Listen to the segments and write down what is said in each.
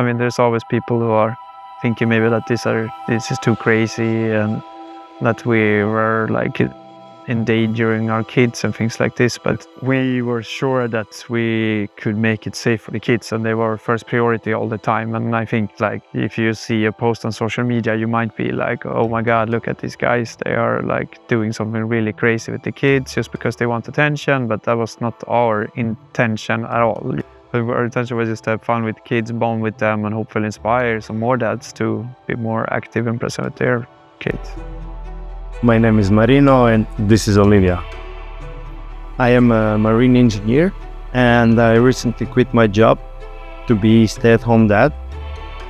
I mean, there's always people who are thinking maybe that this is too crazy and that we were like endangering our kids and things like this, but we were sure that we could make it safe for the kids, and they were our first priority all the time. And I think like if you see a post on social media, you might be like, oh my god, look at these guys, they are like doing something really crazy with the kids just because they want attention. But that was not our intention at all. Our intention was just to have fun with kids, bond with them, and hopefully inspire some more dads to be more active and present with their kids. My name is Marino and this is Olivia. I am a marine engineer and I recently quit my job to be stay-at-home dad.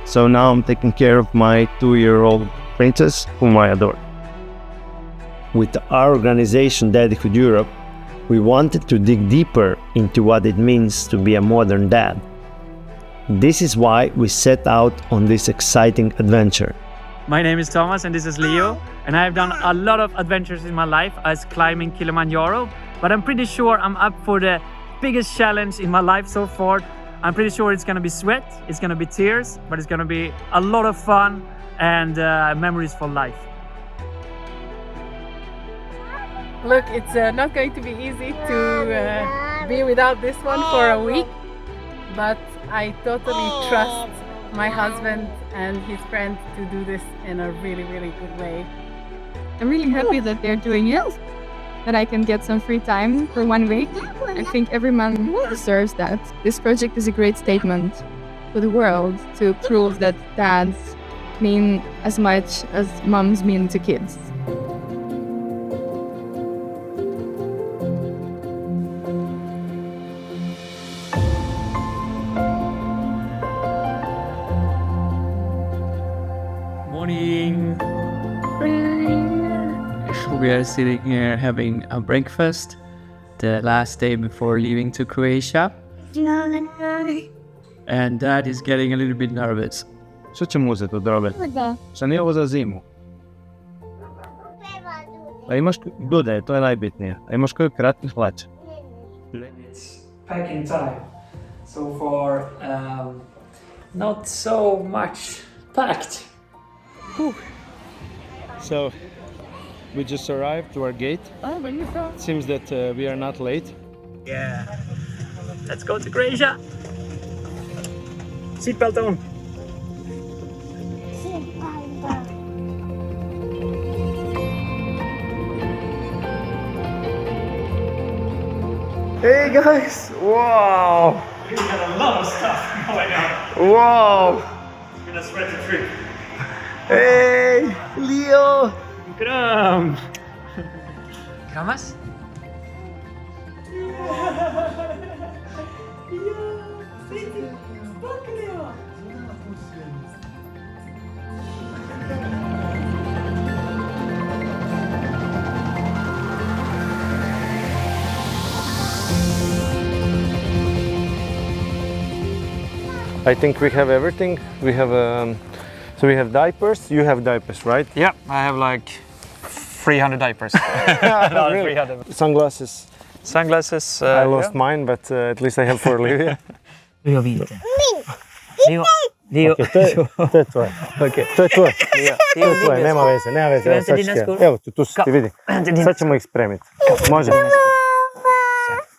So now I'm taking care of my 2-year-old princess, whom I adore. With our organization Daddyhood Europe, we wanted to dig deeper into what it means to be a modern dad. This is why we set out on this exciting adventure. My name is Thomas and this is Leo, and I have done a lot of adventures in my life as climbing Kilimanjaro, but I'm pretty sure I'm up for the biggest challenge in my life so far. I'm pretty sure it's gonna be sweat, it's gonna be tears, but it's gonna be a lot of fun and memories for life. Look, it's not going to be easy to be without this one for a week, but I totally trust my husband and his friend to do this in a really, really good way. I'm really happy that they're doing it, that I can get some free time for 1 week. I think every man deserves that. This project is a great statement to the world to prove that dads mean as much as moms mean to kids. Morning! We are sitting here having a breakfast the last day before leaving to Croatia. And Dad is getting a little bit nervous. Što ćemo uzeti od robe? Što nije ovo za zimu? A imaš dude, to je najbitnije. A imaš koju kratkih hlača? It's packing time. So far, not so much packed. So, we just arrived to our gate. Seems that we are not late. Yeah. Let's go to Croatia. Seatbelt on. Hey guys! Wow! We got a lot of stuff going on. Wow! It's been a sweaty trip. Hey! Leo! Kram! Kramas? I think we have everything. We have so we have diapers. You have diapers, right? Yeah, I have like 300 diapers. No, really? 300. Sunglasses. Sunglasses. I lost mine, but at least I have for Olivia. Leo vidite. Leo. Okay, to je tvoje. Okay. To je tvoje. To je tvoje, nema veze. Evo, sad ću ti, evo, tu su ti, vidi. Sad ćemo ih spremiti. Može.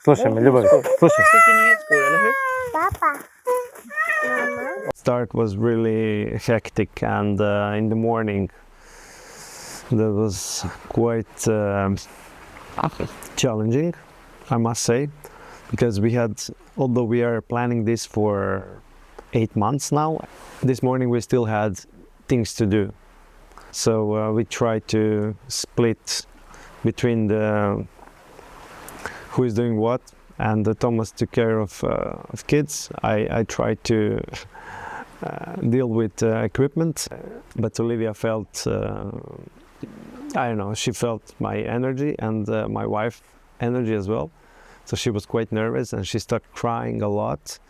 Slušaj me, ljubavi. Slušaj. Start was really hectic, and in the morning that was quite challenging, I must say, because we had, although we are planning this for 8 months now, this morning we still had things to do. So we tried to split between the who is doing what, and Thomas took care of kids. I tried to deal with equipment, but Olivia felt, I don't know, she felt my energy and my wife's energy as well. So she was quite nervous and she started crying a lot.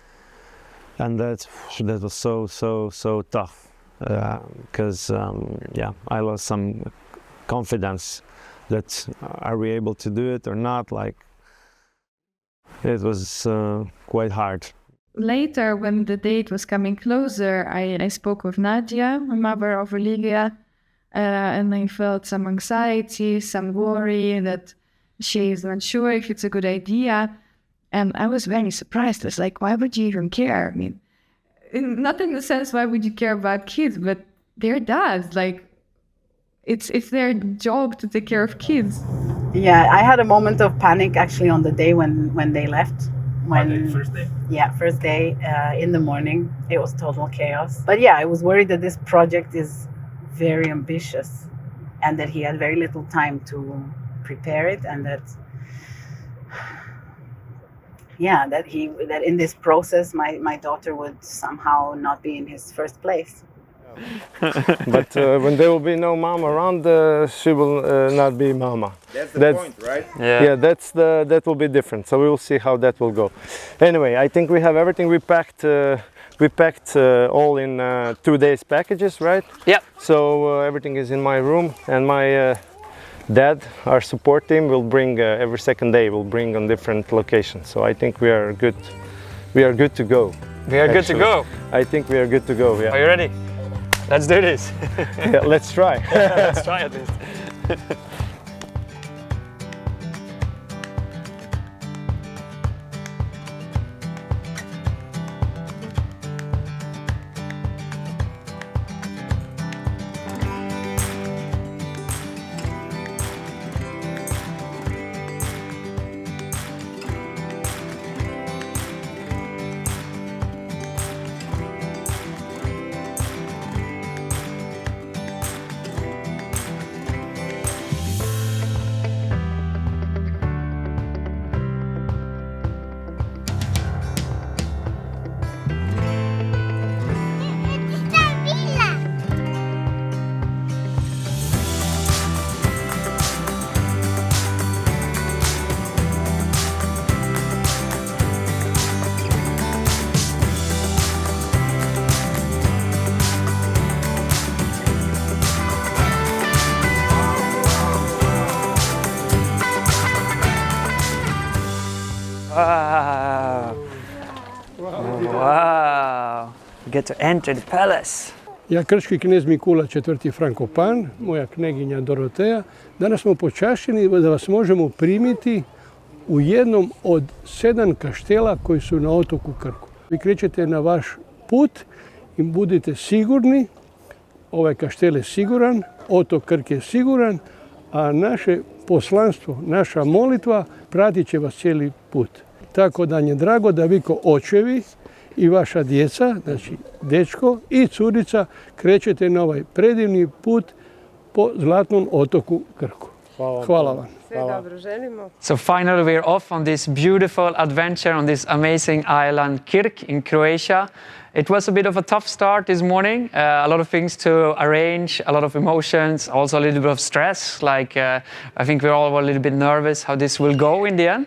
And that was so tough, because yeah, I lost some confidence that are we able to do it or not. Like, it was quite hard. later, when the date was coming closer, I spoke with Nadia, the mother of Olivia, and I felt some anxiety, some worry that she is not sure if it's a good idea. And I was very surprised. I was like, why would you even care? I mean, not in the sense, why would you care about kids, but their dads, like, it's their job to take care of kids. Yeah, I had a moment of panic actually on the day when they left. First day? Yeah, first day in the morning. It was total chaos. But yeah, I was worried that this project is very ambitious and that he had very little time to prepare it, and that in this process my daughter would somehow not be in his first place. But when there will be no mom around, she will not be mama. That's the point, right? Yeah, that will be different. So we will see how that will go. Anyway, I think we have everything. We packed all in 2 days packages, right? Yeah. So everything is in my room, and my dad, our support team, will bring every second day. Will bring on different locations. So I think we are good. We are good to go. We are good to go. I think we are good to go. Yeah. Are you ready? Let's do this. Yeah, let's try. Let's try at least. Wow. Wow. We get to enter the palace. Ja, krški knez Mikula IV. Frankopan, moja kneginja Doroteja. Danas smo počašćeni da vas možemo primiti u jednom od 7 kaštela koji su na otoku Krku. Vi krećete na vaš put i budite sigurni, ovaj kaštel je siguran, otok Krk je siguran, a naše poslanstvo, naša molitva pratit će vas cijeli put. Tako da je drago da vi ko očevi i vaša djeca, znači dečko i curica, krećete na ovaj predivni put po zlatnom otoku Krku. Hvala vam. So finally we're off on this beautiful adventure on this amazing island Krk in Croatia. It was a bit of a tough start this morning, a lot of things to arrange, a lot of emotions, also a little bit of stress. Like I think we all were a little bit nervous how this will go in the end.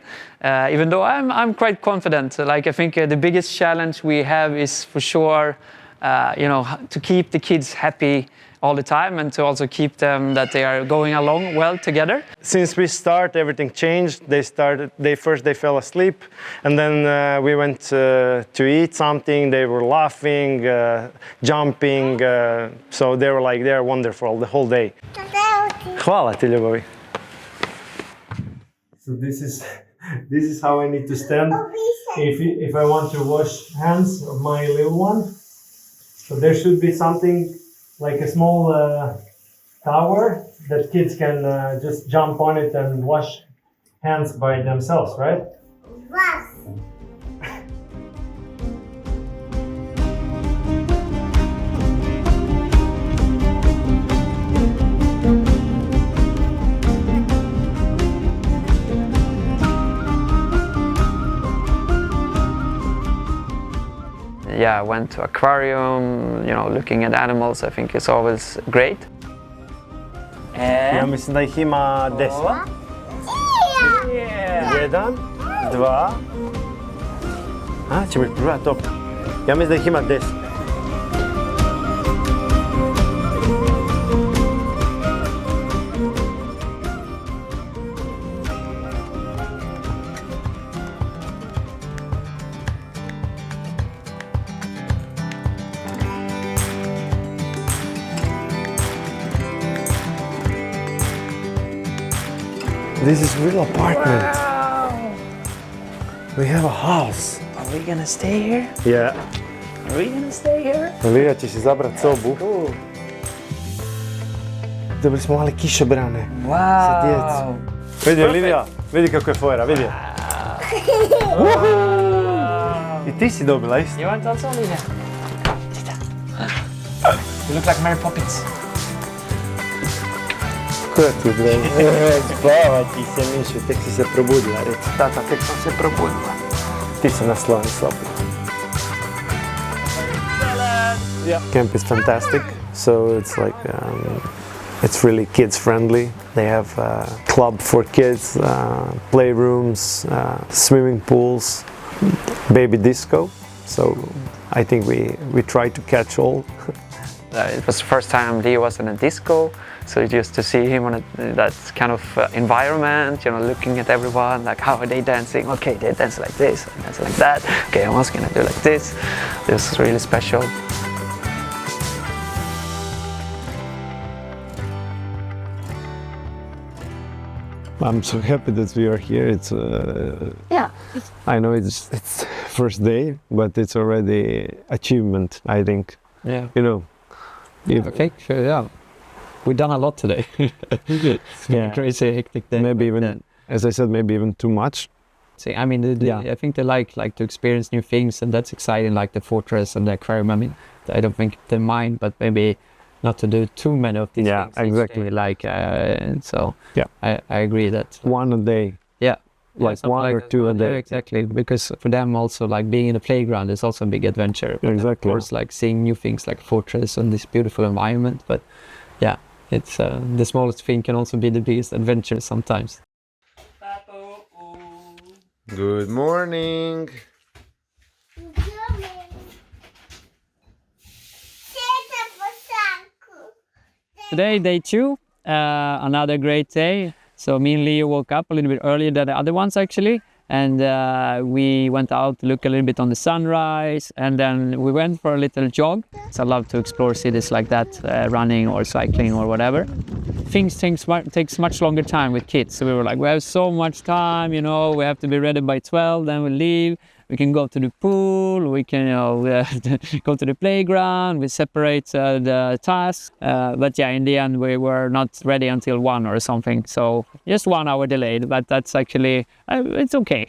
Even though I'm quite confident. Like I think the biggest challenge we have is for sure, to keep the kids happy all the time and to also keep them that they are going along well together. Since we start, everything changed. They fell asleep, and then we went to eat something. They were laughing, jumping, so they were wonderful the whole day. Hvala ti, ljubavi. So this is how I need to stand if I want to wash hands of my little one. So there should be something like a small tower that kids can just jump on it and wash hands by themselves, right? Yeah, I went to aquarium, looking at animals, I think is always great. Ja mislim da ih ima 10. 1, 2. Ćemo ih probati opet. Ja mislim da ih ima 10. This is real apartment. We have a house. Are we gonna stay here? Yeah. Are we gonna stay here? Livija će si zabrat sobu. Dobili smo male kišobrane. Za djecu. Vidi Livija, vidi kako je fojera, vidi. I ti si dobila isto. You want also, Olivia? You look like Mary Poppins. Koja ti bre? Spava ti se, Mišu, tek si se probudila, reci. Tata, tek sam se probudila. Ti se nasloni sobu. Camp is fantastic, so it's like it's really kids friendly. They have a club for kids, playrooms, swimming pools, baby disco. So I think we try to catch all. It was the first time Leo was in a disco, so just to see him on that kind of environment, you know, looking at everyone, like how are they dancing? Okay, they dance like this, and dance like that. Okay, I was gonna do like this. It was really special. I'm so happy that we are here. It's Yeah. I know it's first day, but it's already achievement. I think. Yeah. You know. Okay, sure, yeah. We've done a lot today. It's been a crazy, hectic day. Maybe even, as I said, maybe even too much. See, I mean, I think they like to experience new things, and that's exciting, like the fortress and the aquarium. I mean, I don't think they mind, but maybe not to do too many of these things. Exactly. So Yeah. I agree that. One a day. Yeah. Like something one or that. two a Yeah, day. exactly, because for them also, like being in the playground is also a big adventure. But Exactly. Of course, like seeing new things like fortress and this beautiful environment. But yeah, it's the smallest thing can also be the biggest adventure sometimes. Good morning. Today, day 2, another great day. So me and Leo woke up a little bit earlier than the other ones actually. And we went out to look a little bit on the sunrise, and then we went for a little jog. So I love to explore cities like that, running or cycling or whatever. Things takes much longer time with kids. So we were like, we have so much time, you know, we have to be ready by 12, then we leave. We can go to the pool, we can go to the playground, we separate the tasks. But yeah, in the end, we were not ready until 1 or something. So just 1 hour delayed, but that's actually, it's okay.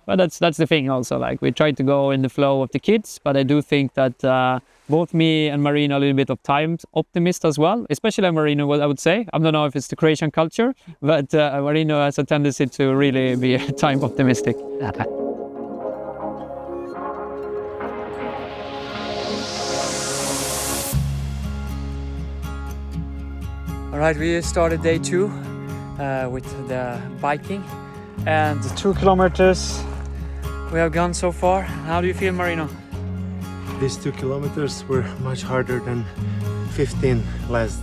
But that's the thing also, like we try to go in the flow of the kids, but I do think that both me and Marina are a little bit of time optimist as well, especially Marina, what I would say. I don't know if it's the Croatian culture, but Marina has a tendency to really be time optimistic. All right, we started day 2 with the biking, and the 2 kilometers we have gone so far. How do you feel, Marino? These 2 kilometers were much harder than 15 last,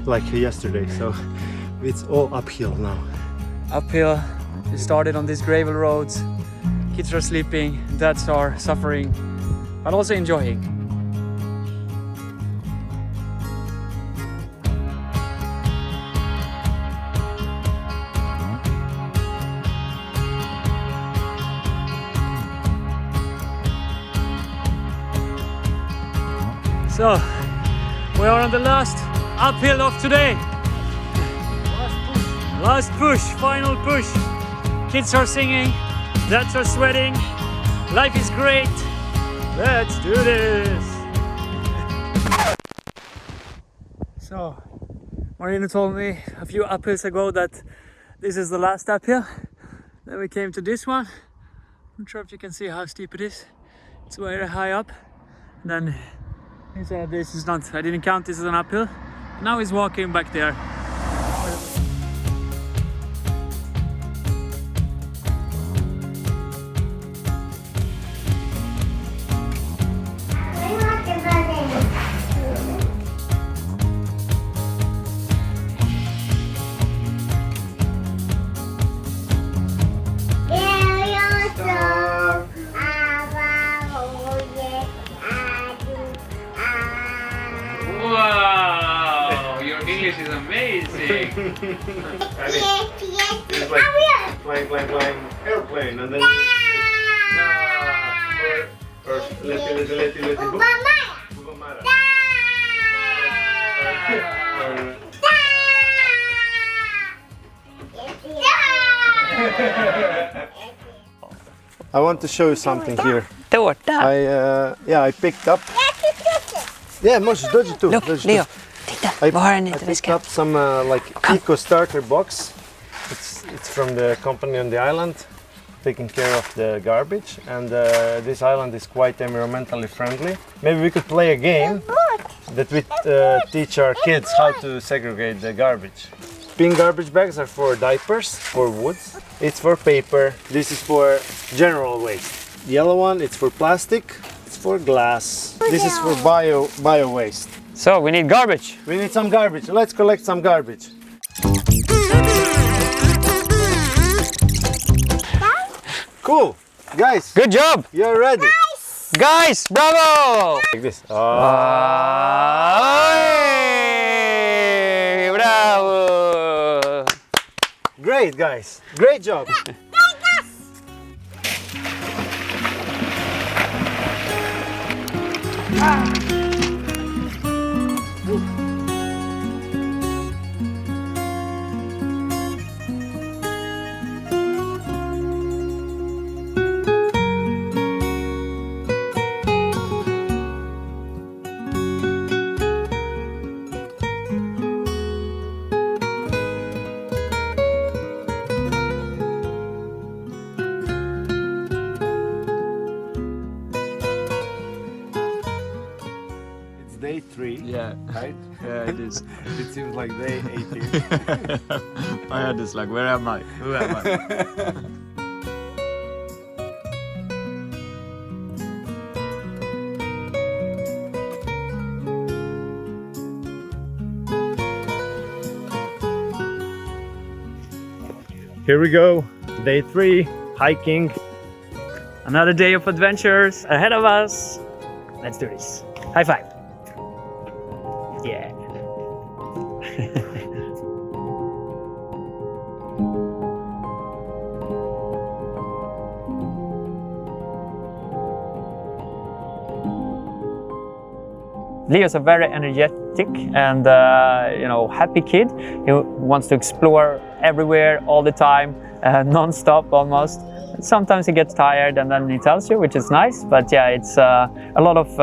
like yesterday. So it's all uphill now. Uphill, we started on these gravel roads. Kids are sleeping, dads are suffering, but also enjoying. So, we are on the last uphill of today. Last push, final push. Kids are singing, dads are sweating. Life is great. Let's do this. So, Marina told me a few uphills ago that this is the last uphill. Then we came to this one. I'm not sure if you can see how steep it is. It's very high up. Then he said this is not, I didn't count this as an uphill. Now he's walking back there. English is amazing. It's like flying, airplane, and then or leti, bubamara. I want to show you something here. I picked up. Yeah, možeš dođi tu. Look, Leo, I picked up some like eco starter box. It's from the company on the island, taking care of the garbage, and this island is quite environmentally friendly. Maybe we could play a game that we teach our kids how to segregate the garbage. Pink garbage bags are for diapers, for woods. It's for paper. This is for general waste. Yellow one, it's for plastic. It's for glass. This is for bio waste. So we need garbage. We need some garbage. Let's collect some garbage. Cool. Guys. Good job. You're ready. Guys, bravo. Like this. Hey, bravo. Great, guys. Great job. Day 3, Yeah, right? yeah, it is. It seems like day 18. My head is like, where am I? Who am I? Here we go, day 3, hiking. Another day of adventures ahead of us. Let's do this. High five. Yeah. Leo's a very energetic and happy kid. He wants to explore everywhere all the time, non-stop almost. Sometimes he gets tired and then he tells you, which is nice. But yeah, it's a lot of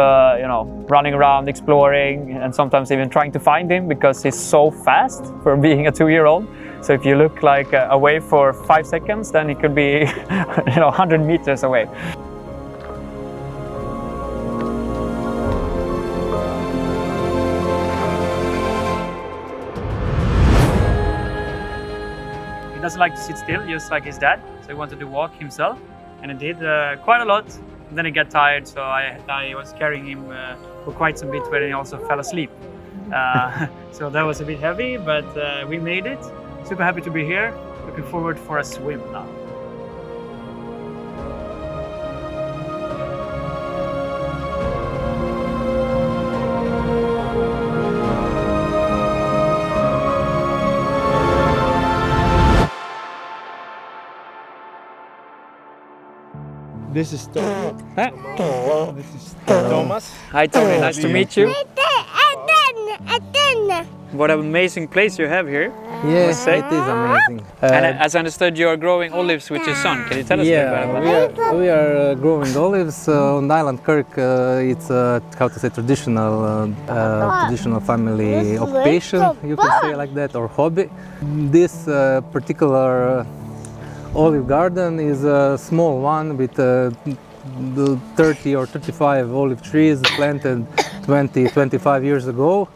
running around, exploring, and sometimes even trying to find him because he's so fast for being a 2-year-old. So if you look like away for 5 seconds, then he could be 100 meters away. He doesn't like to sit still, just like his dad. So he wanted to walk himself, and he did quite a lot. And then he got tired, so I was carrying him for quite some bit where he also fell asleep. So that was a bit heavy, but we made it. Super happy to be here. Looking forward for a swim now. This is Thomas. This is Thomas. Hi Tony, nice to meet you. What an amazing place you have here. Yes, it is amazing. And as I understood, you are growing olives with your son. Can you tell us a bit about that? We are growing olives on Island Krk. It's how to say traditional family occupation, you can say like that, or hobby. This particular olive garden is a small one with 30 or 35 olive trees planted 20-25 years ago.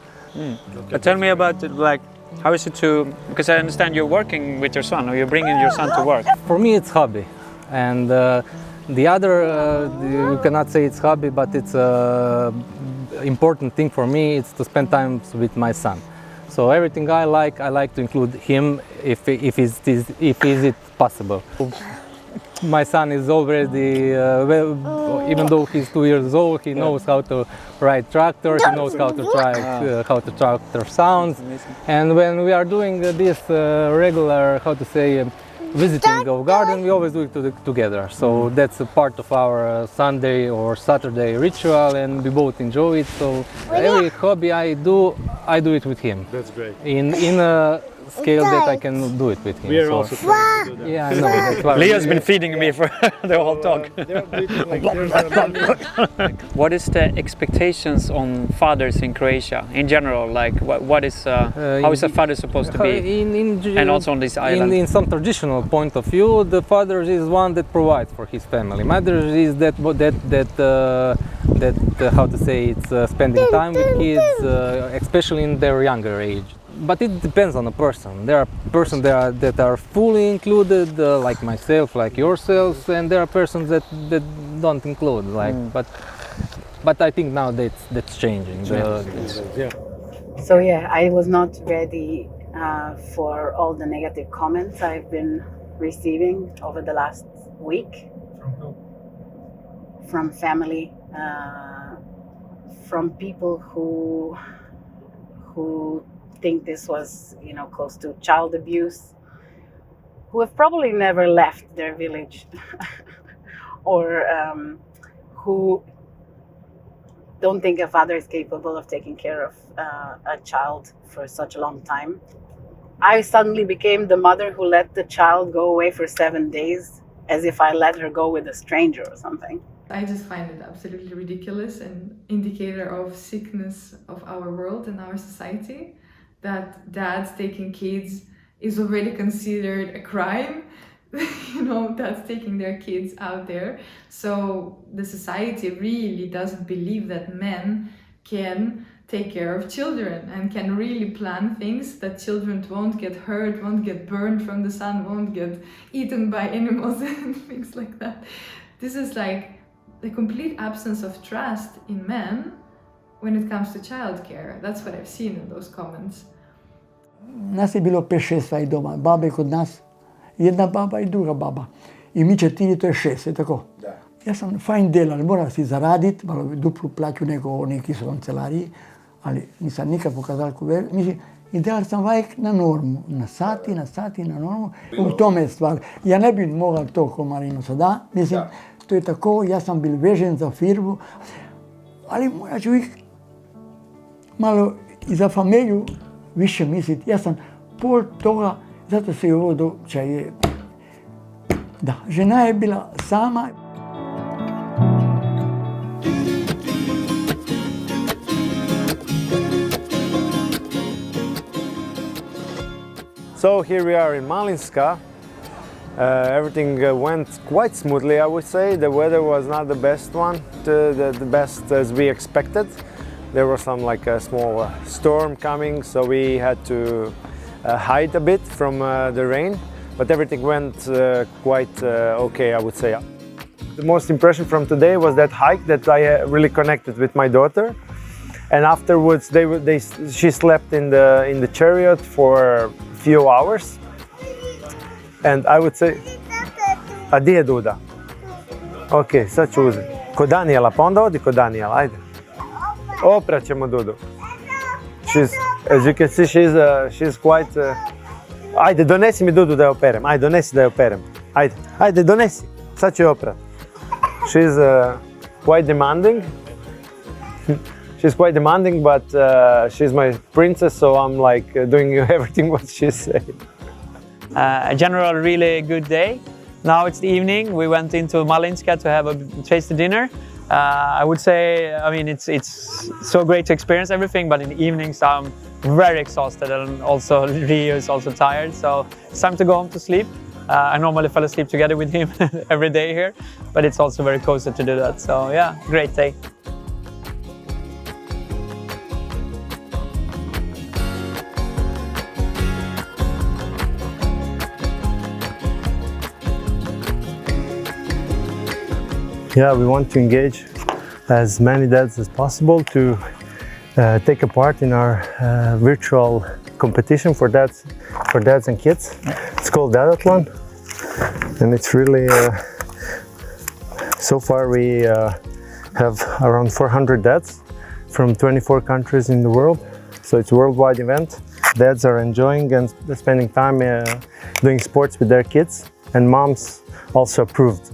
Tell me about how is it because I understand you're working with your son, or you're bringing your son to work. For me it's hobby, and the other you cannot say it's hobby, but it's important thing for me. It's to spend time with my son. So everything I like to include him if is it possible. My son is already, even though he's 2 years old, he knows how to ride tractor, he knows how to how the tractor sounds. And when we are doing this regular, how to say, visiting of garden, we always do it together. So that's a part of our Sunday or Saturday ritual, and we both enjoy it. So every hobby I do it with him. That's great. In a scale that I can do it with him. We are also trying to do that. Yeah, I know. That's why Leo's been feeding me for the whole talk. What is the expectations on fathers in Croatia in general? Like, what is how is a father supposed to be? And also on this island. In some traditional point of view, the father is one that provides for his family. Mother is that how to say, it's spending time with kids, especially in their younger age. But it depends on the person. There are persons that are fully included, like myself, like yourselves, and there are persons that don't include. Like, but I think now that's changing. So yeah, I was not ready for all the negative comments I've been receiving over the last week. From who? From family, from people who think this was, close to child abuse, who have probably never left their village, or who don't think a father is capable of taking care of a child for such a long time. I suddenly became the mother who let the child go away for 7 days, as if I let her go with a stranger or something. I just find it absolutely ridiculous and indicator of sickness of our world and our society, that dads taking kids is already considered a crime. Dads taking their kids out there. So the society really doesn't believe that men can take care of children and can really plan things that children won't get hurt, won't get burned from the sun, won't get eaten by animals and things like that. This is like the complete absence of trust in men when it comes to childcare. That's what I've seen in those comments. Nas je bilo 5-6 svojih doma, babe kod nas, jedna baba i druga baba. I mi 4, to je 6, je tako? Da. Ja sam fajn delal, moral si zaraditi, malo duplu plaću nego neki su kancelariji, ali nisam nikad pokazal kuver. Mislim, i delal sam vajek na normu, na sati, na normu. U tome je stvar. Ja ne bi mogao to ko Marino sada, mislim, to je tako, ja sam bil vežen za firmu, ali morat ću uvijek malo i za familiju više misliti. Ja sam pol toga, zato se i ovo događaje. Da, žena je bila sama. So here we are in Malinska. Everything went quite smoothly, I would say. The weather was not the best one, the best as we expected. There was some like a small storm coming, so we had to hide a bit from the rain, but everything went quite okay, I would say. The most impression from today was that hike that I really connected with my daughter, and afterwards she slept in the chariot for a few hours, and I would say, a di je Duda? Ok, sad ću uzeti. Kod Danijela, pa onda odi kod Danijela, ajde. Oprat ćemo Dudu. As you can see, she's quite... Ajde, donesi mi Dudu da je operem. Ajde, donesi da je operem. Ajde, donesi. Sad ću je oprat. She's quite demanding. She's quite demanding, but she's my princess, so I'm like doing everything what she says. A general really good day. Now it's the evening. We went into Malinska to have a tasty dinner. I would say, I mean, it's so great to experience everything, but in the evenings I'm very exhausted, and also Rio is also tired, so it's time to go home to sleep. I normally fell asleep together with him every day here, but it's also very cozy to do that. So yeah, great day. Yeah, we want to engage as many dads as possible to take a part in our virtual competition for dads and kids. It's called Dadathlon. And it's really, so far we have around 400 dads from 24 countries in the world. So it's a worldwide event. Dads are enjoying and spending time doing sports with their kids, and moms also approved.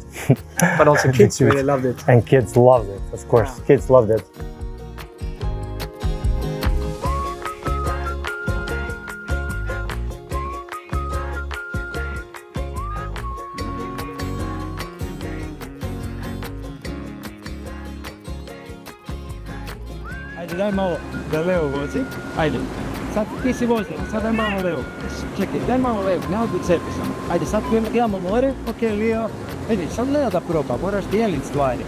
But also kids really loved it. And kids loved it, of course. Kids loved it. Ajde, daj malo da levo vozi. Ajde. Sad ti si vozio, sad daj malo levo. Čekaj, daj malo levo, ne odbit sebi samo. Ajde, sad gledamo more, ok, Lio. Vidi, sad ne da proba, moraš dijelit stvari.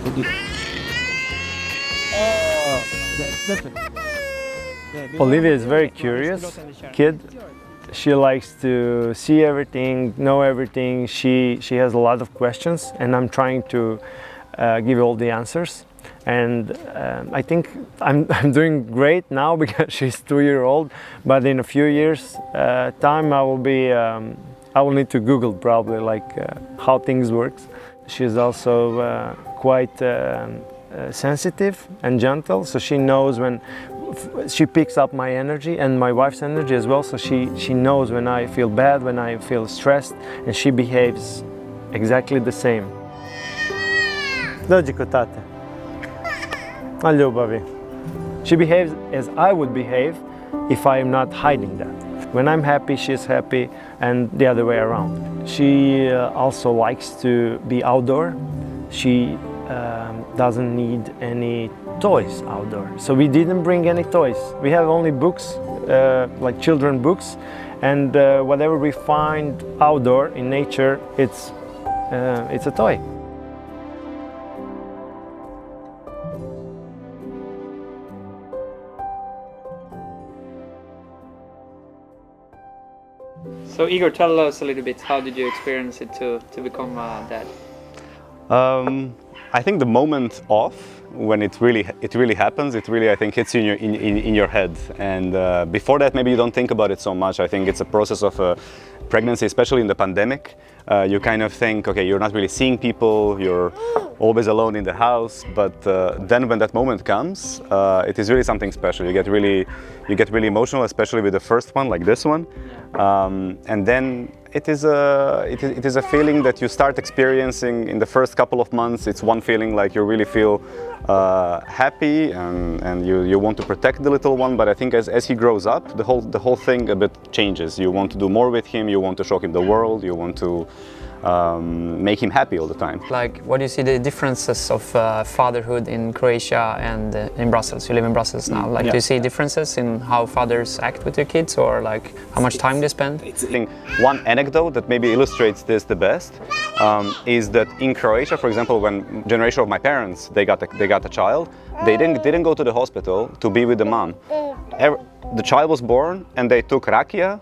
Olivia is very curious kid. She likes to see everything, know everything. She has a lot of questions, and I'm trying to give all the answers. And I think I'm doing great now because she's 2-year-old. But in a few years' time, I will need to Google probably how things work. She's also quite sensitive and gentle, so she knows when she picks up my energy and my wife's energy as well. So she knows when I feel bad, when I feel stressed, and she behaves exactly the same. Dođi kod tate. Na ljubavi. She behaves as I would behave if I am not hiding that. When I'm happy, she's happy, and the other way around. She also likes to be outdoor. She doesn't need any toys outdoor. So we didn't bring any toys. We have only books, like children books, and whatever we find outdoor in nature, it's a toy. So Igor, tell us a little bit, how did you experience it to become a dad? I think the moment of when it really happens, it really, I think, hits you in your head. And before that, maybe you don't think about it so much. I think it's a process of pregnancy, especially in the pandemic. You kind of think, okay, you're not really seeing people, you're always alone in the house. But then when that moment comes, it is really something special. You get really emotional, especially with the first one, like this one. And then it is a feeling that you start experiencing in the first couple of months. It's one feeling like you really feel happy and you want to protect the little one. But I think as he grows up, the whole thing a bit changes. You want to do more with him. You want to show him the world. You want to make him happy all the time. Like, what do you see the differences of fatherhood in Croatia and in Brussels? You live in Brussels now. Like, do you see differences in how fathers act with their kids, or like how much time they spend? I think one anecdote that maybe illustrates this the best is that in Croatia, for example, when generation of my parents they got a child, they didn't go to the hospital to be with the mom. The child was born, and they took rakia.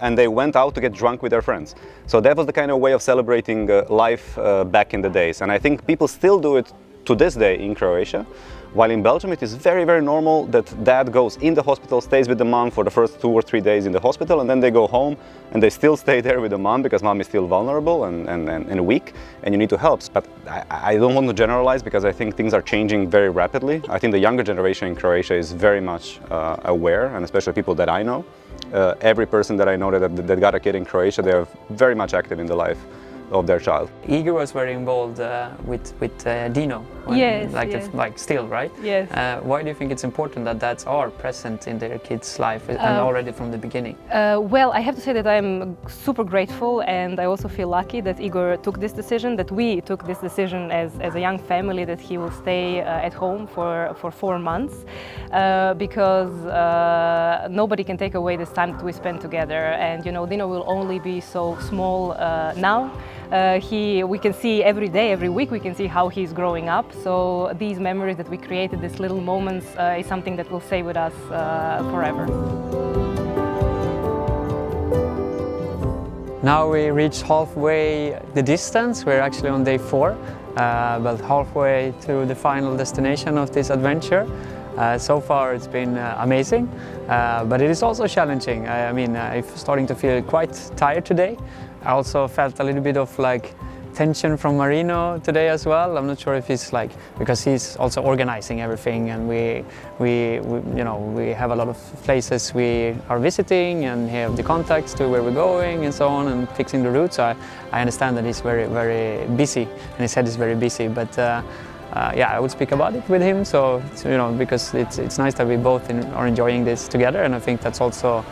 And they went out to get drunk with their friends. So that was the kind of way of celebrating life back in the days. And I think people still do it to this day in Croatia. While in Belgium it is very, very normal that dad goes in the hospital, stays with the mom for the first 2 or 3 days in the hospital, and then they go home and they still stay there with the mom because mom is still vulnerable and weak, and you need to help. But I don't want to generalize because I think things are changing very rapidly. I think the younger generation in Croatia is very much aware, and especially people that I know. Every person that I know that got a kid in Croatia, they are very much active in the life of their child. Igor was very involved with Dino. Yes, like still, right? Yes. Why do you think it's important that dads are present in their kids' life and already from the beginning? Well, I have to say that I'm super grateful, and I also feel lucky that Igor took this decision, that we took this decision as a young family, that he will stay at home for 4 months, because nobody can take away this time that we spend together. And you know, Dino will only be so small now. We can see every day, every week, we can see how he's growing up. So these memories that we created, these little moments, is something that will stay with us forever. Now we reached halfway the distance. We're actually on day 4, but halfway to the final destination of this adventure. So far it's been amazing, but it is also challenging. I'm starting to feel quite tired today. I also felt a little bit of like tension from Marino today as well. I'm not sure if he's like, because he's also organizing everything, and we have a lot of places we are visiting and have the contacts to where we're going and so on, and fixing the routes. So I understand that he's very, very busy, and his head is very busy, but I would speak about it with him. So because it's nice that we both are enjoying this together, and I think that's also,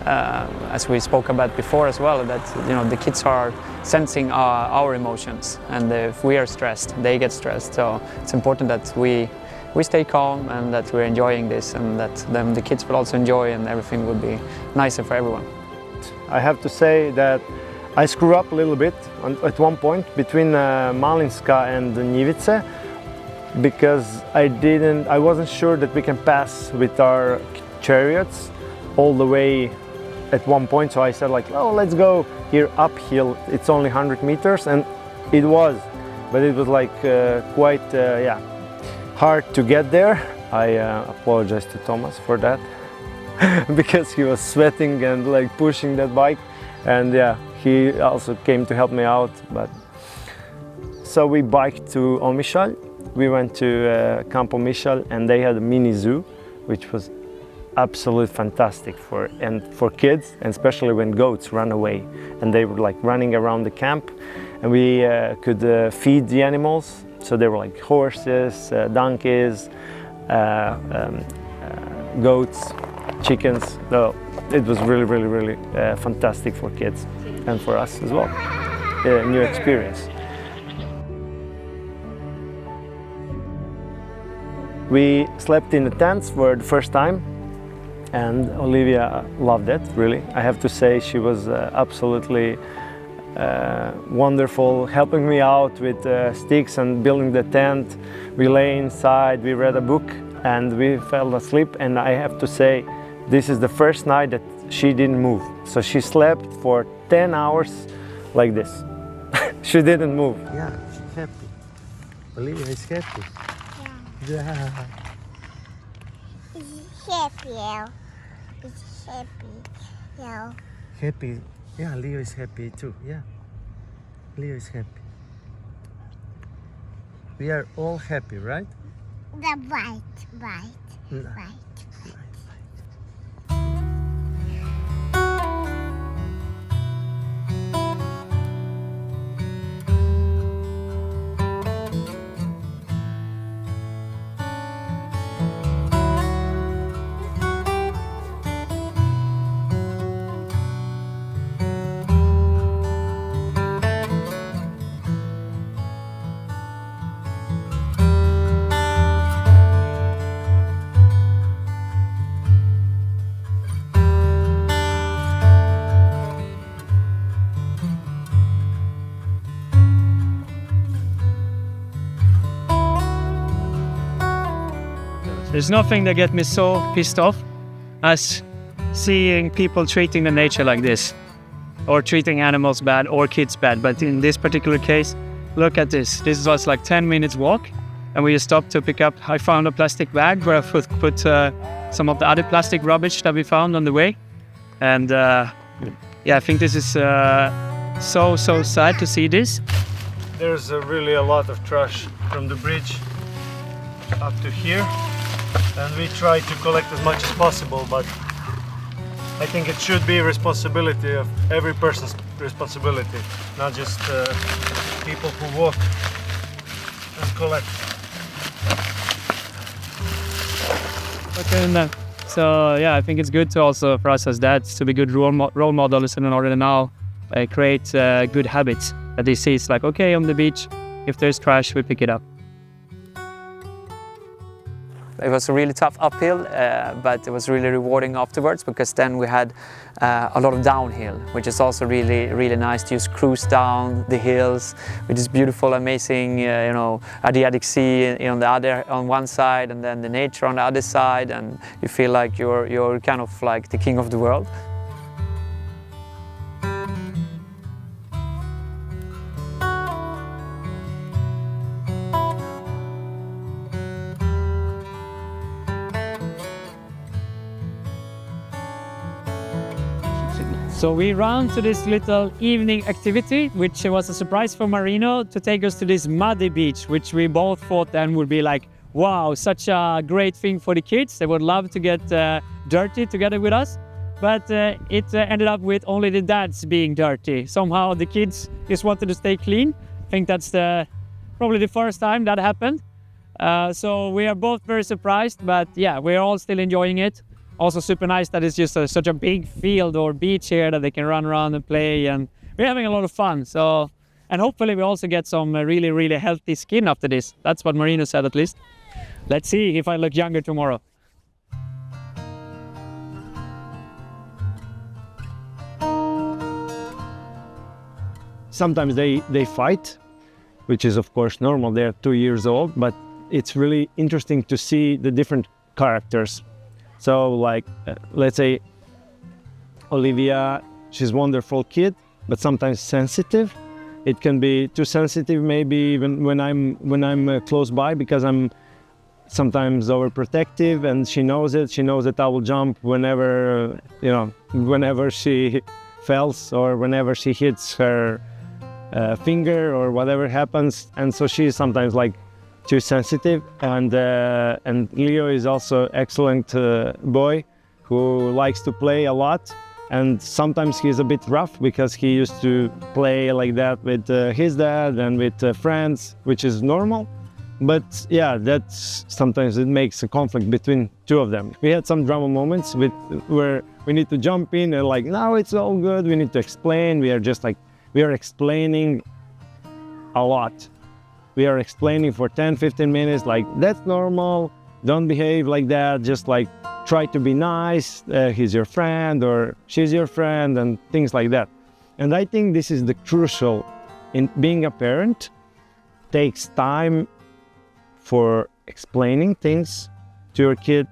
as we spoke about before as well, that the kids are sensing our emotions, and if we are stressed, they get stressed. So it's important that we stay calm and that we're enjoying this, and that the kids will also enjoy, and everything will be nicer for everyone. I have to say that I screw up a little bit at one point between Malinska and Njivice, because I wasn't sure that we can pass with our chariots all the way at one point, so I said like, oh, let's go here uphill, it's only 100 meters, and it was, but it was like quite hard to get there. I apologize to Thomas for that because he was sweating and like pushing that bike, and he also came to help me out. But so we biked to Omišalj. We went to Camp Omišalj, and they had a mini zoo, which was absolutely fantastic for kids, and especially when goats run away, and they were like running around the camp, and we could feed the animals. So there were like horses, donkeys, goats, chickens. So it was really, really, really fantastic for kids and for us as well. A new experience. We slept in the tents for the first time, and Olivia loved it, really. I have to say she was absolutely wonderful, helping me out with sticks and building the tent. We lay inside, we read a book, and we fell asleep. And I have to say, this is the first night that she didn't move. So she slept for 10 hours like this. She didn't move. Yeah, she's happy. Olivia is happy. Yeah. It's happy. It's happy. Yeah. Happy. Yeah, Leo is happy too. Yeah. Leo is happy. We are all happy, right? The white. There's nothing that gets me so pissed off as seeing people treating the nature like this, or treating animals bad or kids bad. But in this particular case, look at this. This was like 10 minutes walk, and we stopped to pick up. I found a plastic bag where I put some of the other plastic rubbish that we found on the way. And I think this is so sad to see this. There's really a lot of trash from the bridge up to here, and we try to collect as much as possible, but I think it should be a responsibility of every person's responsibility, not just people who walk and collect. Okay, so I think it's good to also for us as dads to be good role models in order to now create good habits that they see. It's like, okay, on the beach, if there's trash, we pick it up. It was a really tough uphill, but it was really rewarding afterwards, because then we had a lot of downhill, which is also really, really nice to just cruise down the hills with this beautiful, amazing, Adriatic Sea on one side, and then the nature on the other side, and you feel like you're kind of like the king of the world. So we ran to this little evening activity, which was a surprise for Marino, to take us to this muddy beach, which we both thought then would be like, wow, such a great thing for the kids. They would love to get dirty together with us. But it ended up with only the dads being dirty. Somehow the kids just wanted to stay clean. I think that's probably the first time that happened. So we are both very surprised, but yeah, we're all still enjoying it. Also super nice that it's just such a big field or beach here that they can run around and play, and we're having a lot of fun. So, and hopefully we also get some really, really healthy skin after this. That's what Marino said at least. Let's see if I look younger tomorrow. Sometimes they fight, which is of course normal. They're 2 years old, but it's really interesting to see the different characters. So like, let's say Olivia, she's a wonderful kid, but sometimes sensitive. It can be too sensitive, maybe even when I'm close by, because I'm sometimes overprotective, and she knows it. She knows that I will jump whenever, whenever she falls or whenever she hits her finger or whatever happens. And so she's sometimes like too sensitive, and Leo is also excellent boy who likes to play a lot, and sometimes he's a bit rough because he used to play like that with his dad and with friends, which is normal. But yeah, that's sometimes it makes a conflict between two of them. We had some drama moments where we need to jump in and like, no, it's all good, we need to explain. We are explaining a lot. We are explaining for 10-15 minutes, like, that's normal, don't behave like that, just like try to be nice, he's your friend or she's your friend, and things like that. And I think this is the crucial in being a parent. Takes time for explaining things to your kid,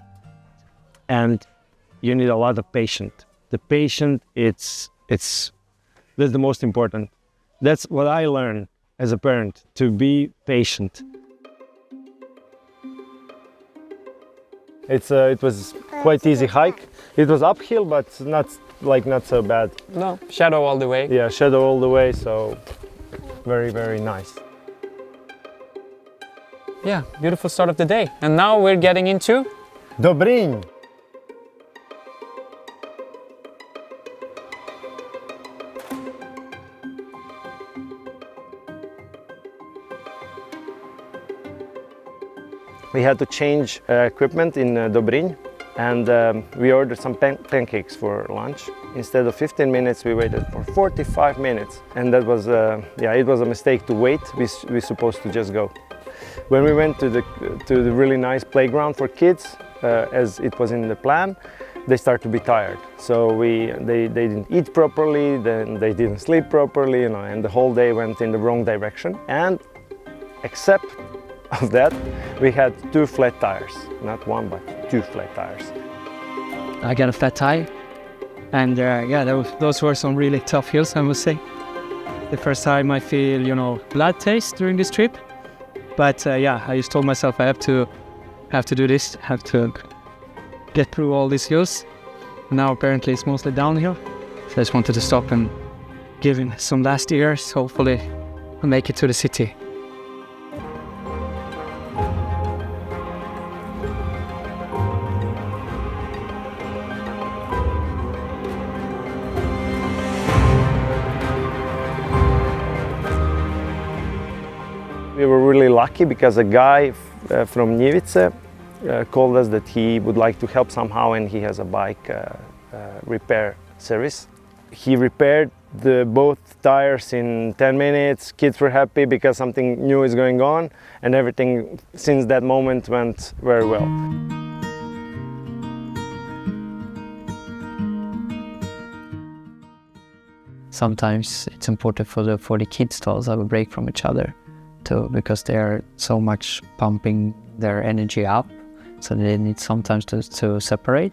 and you need a lot of patience. The patient, that's the most important. That's what I learned as a parent, to be patient. It was quite easy hike. It was uphill, but not so bad. No, shadow all the way. Yeah, shadow all the way, so very, very nice. Yeah, beautiful start of the day. And now we're getting into Dobrinj. We had to change equipment in Dobrinj, and we ordered some pancakes for lunch. Instead of 15 minutes, we waited for 45 minutes, and that was it was a mistake to wait. We supposed to just go. When we went to the really nice playground for kids, as it was in the plan, they start to be tired. So they didn't eat properly, then they didn't sleep properly, and the whole day went in the wrong direction. And except of that, we had 2 flat tires, not 1 but 2 flat tires. I got a flat tire, and those were some really tough hills, I must say. The first time I feel, blood taste during this trip. But I just told myself I have to do this, have to get through all these hills. Now apparently it's mostly downhill. So I just wanted to stop and give it some last years. Hopefully I'll make it to the city. We were really lucky because a guy from Njivice called us that he would like to help somehow, and he has a bike repair service. He repaired both tires in 10 minutes. Kids were happy because something new is going on, and everything since that moment went very well. Sometimes it's important for the kids to also have a break from each other too, because they are so much pumping their energy up, so they need sometimes to separate.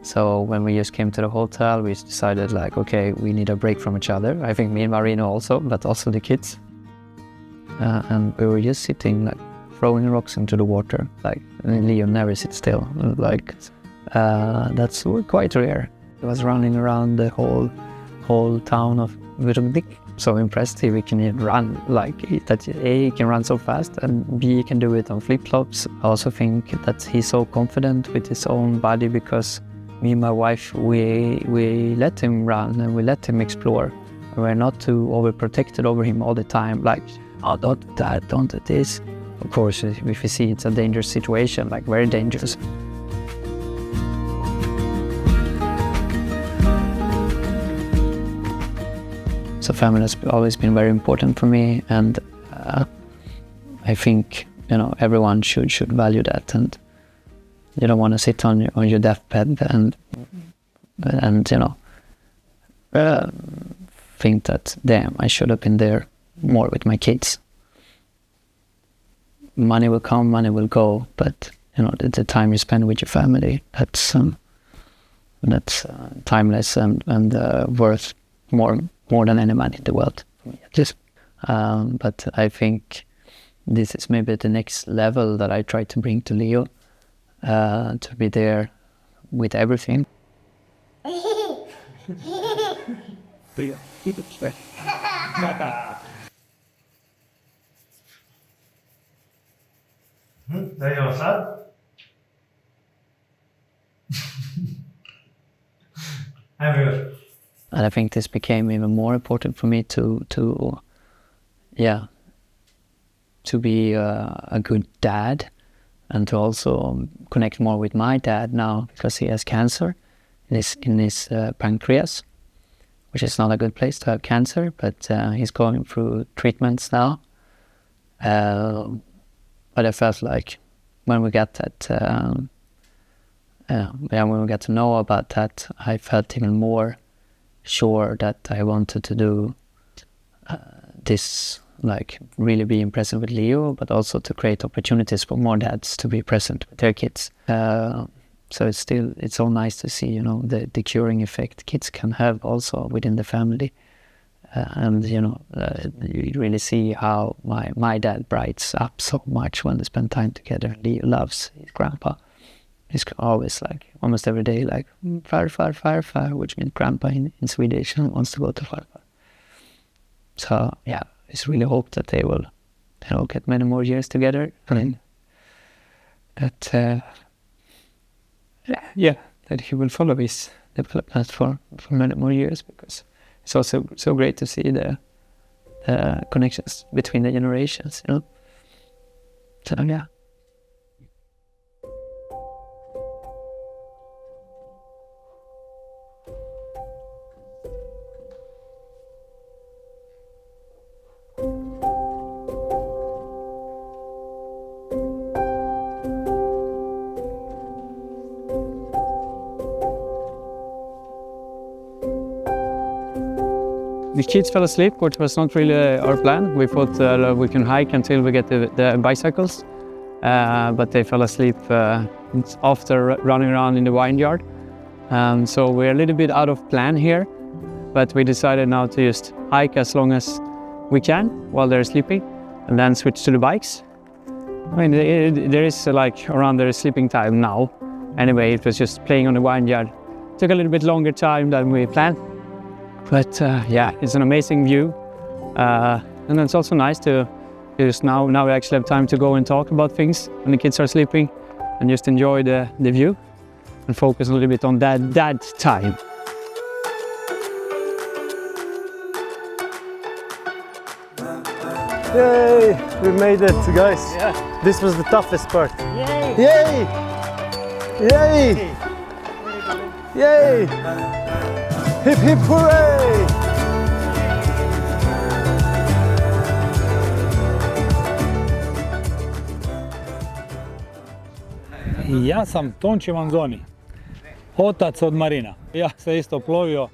So when we just came to the hotel, we decided like, okay, we need a break from each other. I think me and Marino also, but also the kids. And we were just sitting, like throwing rocks into the water. Like, and Leo never sits still. Like, that's quite rare. He was running around the whole whole town of Vrugdik. So impressed he can run like that. A, he can run so fast, and B, he can do it on flip-flops. I also think that he's so confident with his own body because me and my wife, we let him run and we let him explore. We're not too overprotected over him all the time, like, oh, don't do that, don't do this. Of course, if we see it's a dangerous situation, like very dangerous. So family has always been very important for me, and I think everyone should value that, and you don't want to sit on your deathbed and think that damn, I should have been there more with my kids. Money will come, money will go, but the time you spend with your family, that's timeless and worth more than any money in the world. But I think this is maybe the next level that I try to bring to Leo, to be there with everything. And I think this became even more important for me to be a good dad, and to also connect more with my dad now, because he has cancer in his pancreas, which is not a good place to have cancer, but he's going through treatments now. But I felt like when we got that, when we got to know about that, I felt even more sure that I wanted to do this, like really being present with Leo, but also to create opportunities for more dads to be present with their kids. So it's so nice to see, the curing effect kids can have also within the family. And you really see how my dad brights up so much when they spend time together. Leo loves his grandpa. He's always like, almost every day, like, far, which means grandpa in Swedish, and wants to go to far. So, yeah, I just really hope that they will get many more years together. And that, that he will follow his development for many more years, because it's also so great to see the connections between the generations, So, yeah. The kids fell asleep, which was not really our plan. We thought we can hike until we get the bicycles, but they fell asleep after running around in the vineyard. So we're a little bit out of plan here, but we decided now to just hike as long as we can while they're sleeping, and then switch to the bikes. I mean, there is like around their sleeping time now. Anyway, it was just playing on the vineyard. Took a little bit longer time than we planned. But yeah, it's an amazing view, and it's also nice to just now we actually have time to go and talk about things when the kids are sleeping, and just enjoy the view and focus a little bit on dad time. Yay! We made it, guys. Yeah. This was the toughest part. Yay! Yay! Yay! Yay! Hip hip hooray! Ja sam Tonči Manzoni, otac od Marina. Ja sam isto plovio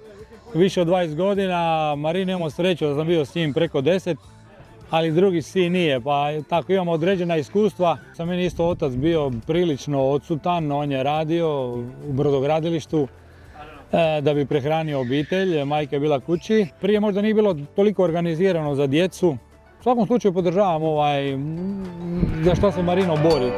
više od 20 godina, Marin imamo sreću da sam bio s njim preko 10, ali drugi sin nije, pa tako imamo određena iskustva. Sam meni isto otac bio prilično odsutan, on je radio u brodogradilištu da bi prehranio obitelj, majka je bila kući. Prije možda nije bilo toliko organizirano za djecu. U svakom slučaju podržavam za što se Marino bori.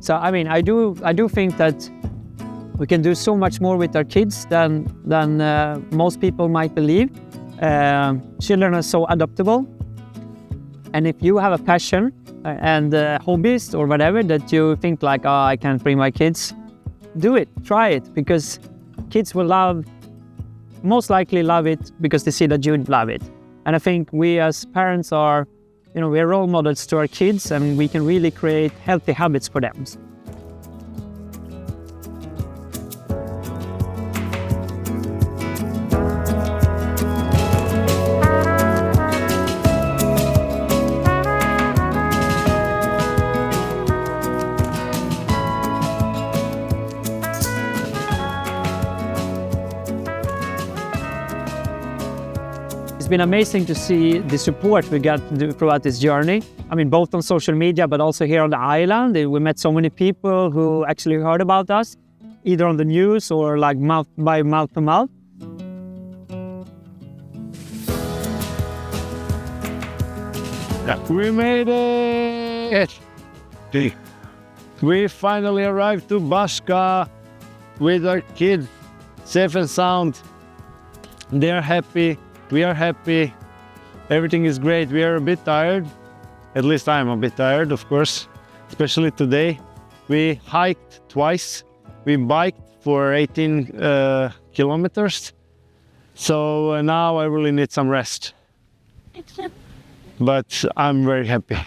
So I mean, I do think that we can do so much more with our kids than most people might believe. Children are so adaptable, and if you have a passion and hobbies or whatever that you think like, oh, I can't bring my kids, do it, try it, because kids will most likely love it because they see that you love it. And I think we as parents are, we're role models to our kids, and we can really create healthy habits for them. It's been amazing to see the support we got throughout this journey. I mean, both on social media, but also here on the island. We met so many people who actually heard about us, either on the news or like mouth to mouth. We made it! We finally arrived to Baška with our kids, safe and sound. They're happy. We are happy. Everything is great. We are a bit tired. At least I'm a bit tired, of course, especially today. We hiked twice. We biked for 18 kilometers. So now I really need some rest. But I'm very happy.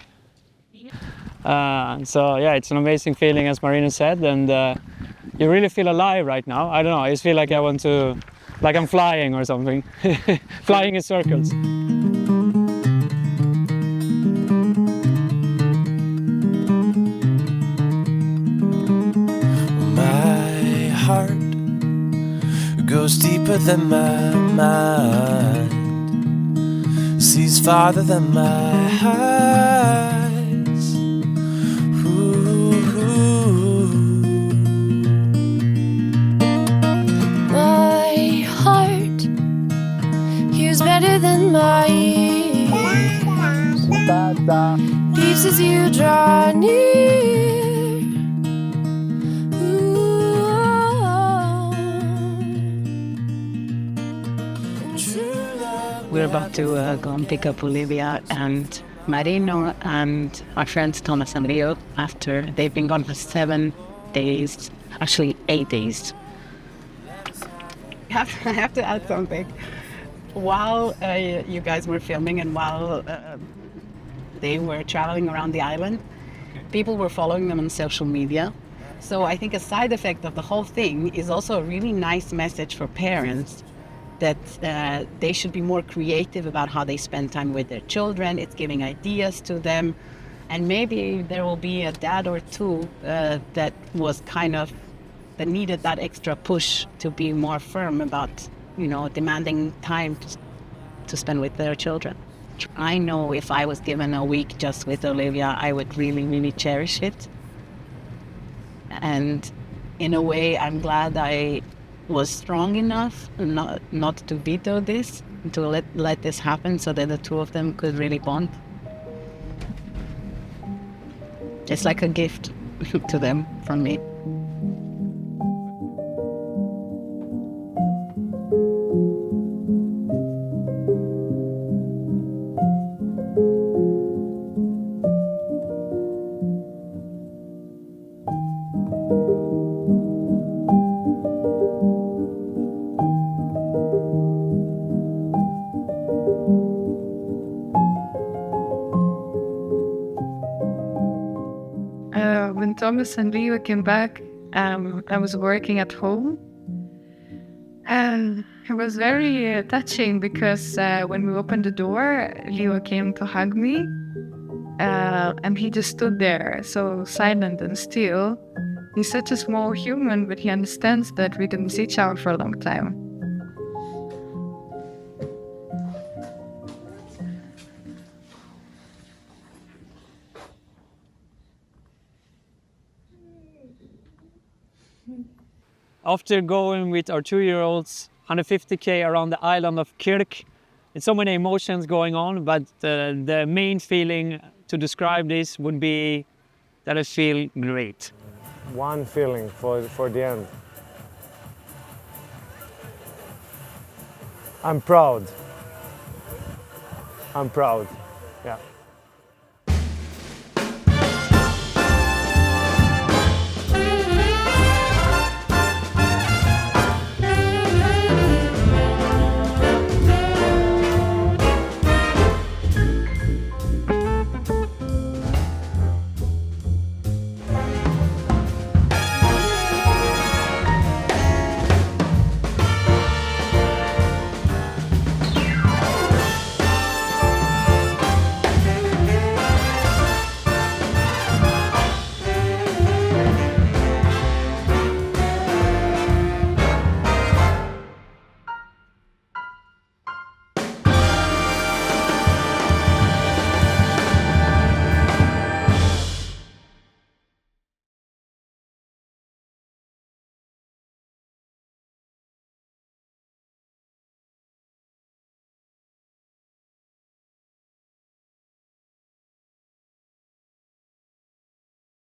So yeah, it's an amazing feeling, as Marina said, and you really feel alive right now. I don't know, I just feel like like I'm flying or something. Flying in circles. My heart goes deeper than my mind, sees farther than my eyes. My heart hears better than my ears, beeps as you draw near. We're about to go and pick up Olivia and Marino and our friends Thomas and Leo after they've been gone for 7 days, actually 8 days. I have to add something. While you guys were filming and while they were traveling around the island, people were following them on social media. So I think a side effect of the whole thing is also a really nice message for parents that they should be more creative about how they spend time with their children. It's giving ideas to them. And maybe there will be a dad or two that needed that extra push to be more firm about, demanding time to spend with their children. I know if I was given a week just with Olivia, I would really, really cherish it. And in a way, I'm glad I was strong enough not to veto this, to let this happen so that the two of them could really bond. It's like a gift to them from me. When Thomas and Leo came back, I was working at home. And it was very touching because when we opened the door, Leo came to hug me. And he just stood there, so silent and still. He's such a small human, but he understands that we didn't see each other for a long time. After going with our 2-year-olds 150k around the island of Krk, it's so many emotions going on, but the main feeling to describe this would be that I feel great. one feeling for the end. I'm proud. I'm proud.